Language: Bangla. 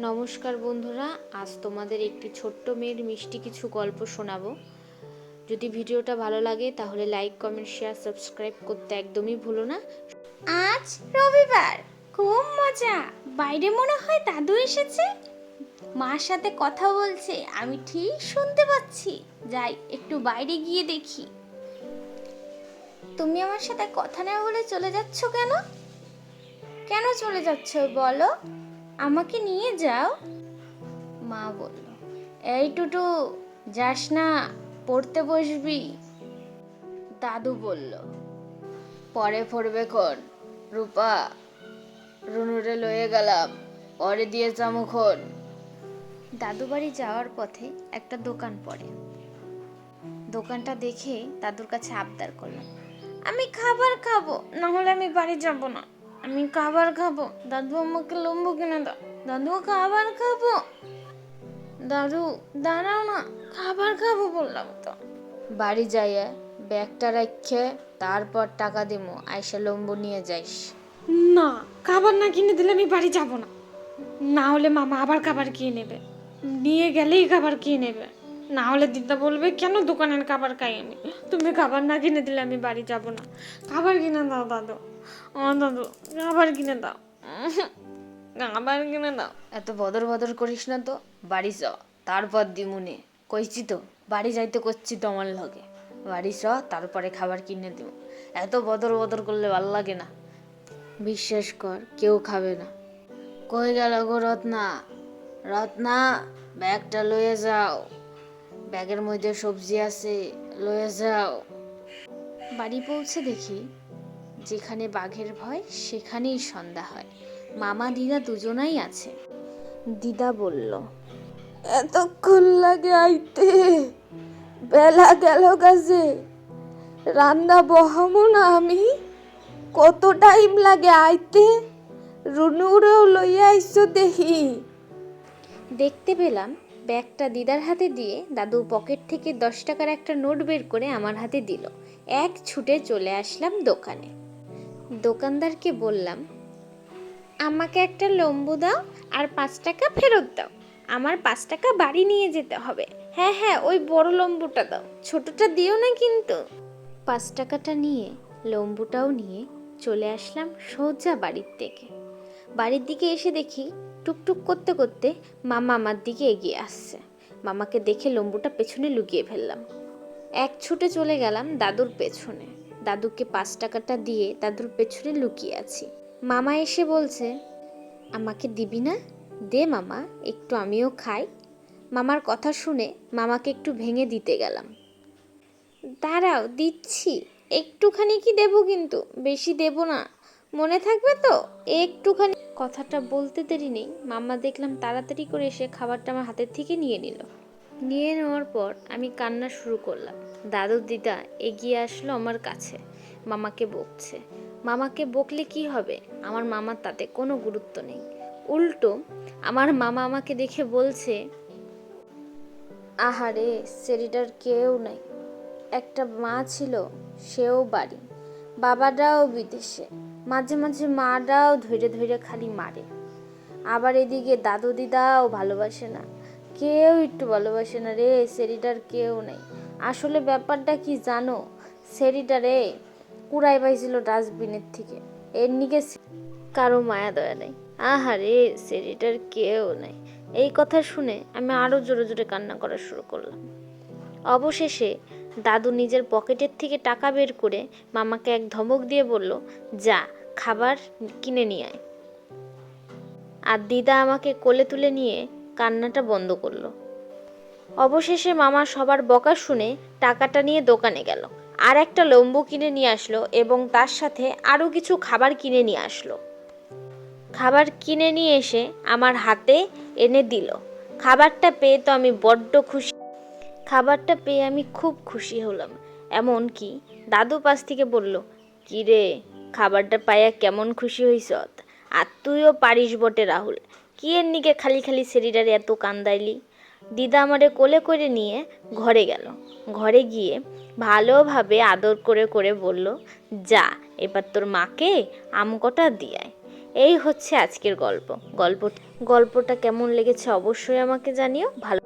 নমস্কার বন্ধুরা, আজ তোমাদের একটি ছোট্ট মেয়ের মিষ্টি কিছু গল্প শোনাবো। যদি ভিডিওটা ভালো লাগে তাহলে লাইক, কমেন্ট, শেয়ার, সাবস্ক্রাইব করতে একদমই ভুলো না। আজ রবিবার, খুব মজা। বাইরে মনে হয় দাদু এসেছে, মার সাথে কথা বলছে, আমি ঠিক শুনতে পাচ্ছি। যাই একটু বাইরে গিয়ে দেখি। তুমি আমার সাথে কথা না বলে চলে যাচ্ছ কেন? কেন চলে যাচ্ছ বলো, আমাকে নিয়ে যাও। মা বলল, এই টুটু, যাস না, পড়তে বসবি। দাদু বলল, পরে পড়বে খন রূপা, রুনুরে লয়ে গেলাম, পরে দিয়ে চামুখন। দাদু বাড়ি যাওয়ার পথে একটা দোকান পড়ে। দোকানটা দেখে দাদুর কাছে আবদার করলাম, আমি খাবার খাবো, না হলে আমি বাড়ি যাব না। আমি খাবার খাবো, দাদু আমাকে লম্বু কিনে দাও। দাদু খাবার খাবো। দাদু দাঁড়াও না, খাবার খাবো বললাম তো। বাড়ি যাইয়া ব্যাগটা রেখে তারপর টাকা দিমু, আইসা লম্বু নিয়ে যাইস। না, খাবার না কিনে দিলে আমি বাড়ি যাব না। না হলে মামা আবার খাবার কিনে নেবে, নিয়ে গেলেই খাবার কিনে নেবে। না হলে দিদা বলবে কেন দোকানের খাবার খাই আমি। তুমি খাবার না কিনে দিলে আমি বাড়ি যাব না। খাবার কিনে দাও দাদু, ও দাদু খাবার কিনে দাও, খাবার কিনে দাও। এত বদর বদর করিস না তো, বাড়ি চ, তারপর দিমুনে। কইছি তো বাড়ি যাইতে করছি তো আমার লগে। বাড়ি চ, তারপরে খাবার কিনে দিব। এত বদর বদর করলে ভাল লাগে না। বিশ্বাস কর, কেউ খাবে না। কই গেল গো রত্না? রত্না, ব্যাগটা লয়ে যাও, ব্যাগের মধ্যে সবজি আছে, লয়ে যাও। বাড়ি পৌঁছে দেখি যেখানে বাঘের ভয় সেখানেই সন্ধ্যা হয়। মামা দিদা দুজনাই আছে। দিদা বলল, এতক্ষণ লাগে আইতে, বেলা গেল গাছে, রান্না বহামো না আমি। কত টাইম লাগে আইতে? রুনুরেও লইয়া আইসো দেখি। দেখতে পেলাম ব্যাগটা দিদার হাতে দিয়ে দাদু পকেট থেকে 10 টাকার একটা নোট বের করে আমার হাতে দিল। এক ছুটে চলে আসলাম দোকানে। দোকানদারকে বললাম, আমাকে একটা লম্বু দাও আর 5 টাকা ফেরত দাও। আমার 5 টাকা বাড়ি নিয়ে যেতে হবে। হ্যাঁ হ্যাঁ, ওই বড় লম্বুটা দাও, ছোটটা দিও না কিন্তু। 5 টাকাটা নিয়ে লম্বুটাও নিয়ে চলে আসলাম সোজা বাড়ির থেকে। বাড়ির দিকে এসে দেখি টুকটুক করতে করতে মামা আমার দিকে এগিয়ে আসছে। মামাকে দেখে লম্বুটা পেছনে লুকিয়ে ফেললাম। এক ছুটে চলে গেলাম দাদুর পেছনে। দাদুকে 5 টাকাটা দিয়ে দাদুর পেছনে লুকিয়ে আছি। মামা এসে বলছে, আমাকে দিবি না? দে মামা, একটু আমিও খাই। মামার কথা শুনে মামাকে একটু ভেঙে দিতে গেলাম। দাঁড়াও, দিচ্ছি, একটুখানি কি দেবো, কিন্তু বেশি দেব না, মনে থাকবে তো? একটুখানি। কথাটা বলতে দেরি নেই, মামা দেখলাম তাড়াতাড়ি করে এসে খাবারটা আমার হাতের থেকে নিয়ে নিল। নিয়ে নেওয়ার পর আমি কান্না শুরু করলাম। দাদু দিদা এগিয়ে আসলো আমার কাছে, মামাকে বকছে। মামাকে বকলে কি হবে? আমার মামার তাতে কোনো গুরুত্ব নেই। উল্টো আমার মামা আমাকে দেখে বলছে, আহারে, সেরিটার কেউ নাই। একটা মা ছিল, সেও বাড়ি, বাবাটাও বিদেশে, মাঝে মাঝে মাটাও ধৈর্য ধৈর্য খালি মারে। আবার এদিকে দাদু দিদাও ভালোবাসে না, কেউ একটু ভালোবাসে না রে, সেরিটার কেউ নেই। আসলে ব্যাপারটা কি জানো, সেরিটারে কুড়াই পাইছিল ডাস্টবিনের থেকে, এর নিকে কারো মায়া দয়া নেই। আহারে, সেরিটার কেউ নেই। এই কথা শুনে আমি আরো জোরে জোরে কান্না করা শুরু করলাম। অবশেষে দাদু নিজের পকেটের থেকে টাকা বের করে মামাকে এক ধমক দিয়ে বলল, যা, খাবার কিনে নিয়ে আয়। আর দিদা আমাকে কোলে তুলে নিয়ে কান্নাটা বন্ধ করলো। অবশেষে মামা সবার বকা শুনে টাকাটা নিয়ে দোকানে গেল, আর একটা লম্বু কিনে নিয়ে আসলো এবং তার সাথে আরও কিছু খাবার কিনে নিয়ে আসলো। খাবার কিনে নিয়ে এসে আমার হাতে এনে দিল। খাবারটা পেয়ে তো আমি বড্ড খুশি। খাবারটা পেয়ে আমি খুব খুশি হলাম। এমন কি দাদু পাশ থেকে বলল, কি রে, খাবারটা পাইয়া কেমন খুশি হইস? আর তুইও পারিস বটে রাহুল, কি এর নিকে খালি খালি শরীরে এত কান্দাইলি? দিদা আমারে কোলে করে নিয়ে ঘরে গেল। ঘরে গিয়ে ভালোভাবে আদর করে করে বলল, যা, এবার তোর মাকে আম কটা দিয়ায়। এই হচ্ছে আজকের গল্পটা কেমন লেগেছে অবশ্যই আমাকে জানিও। ভালো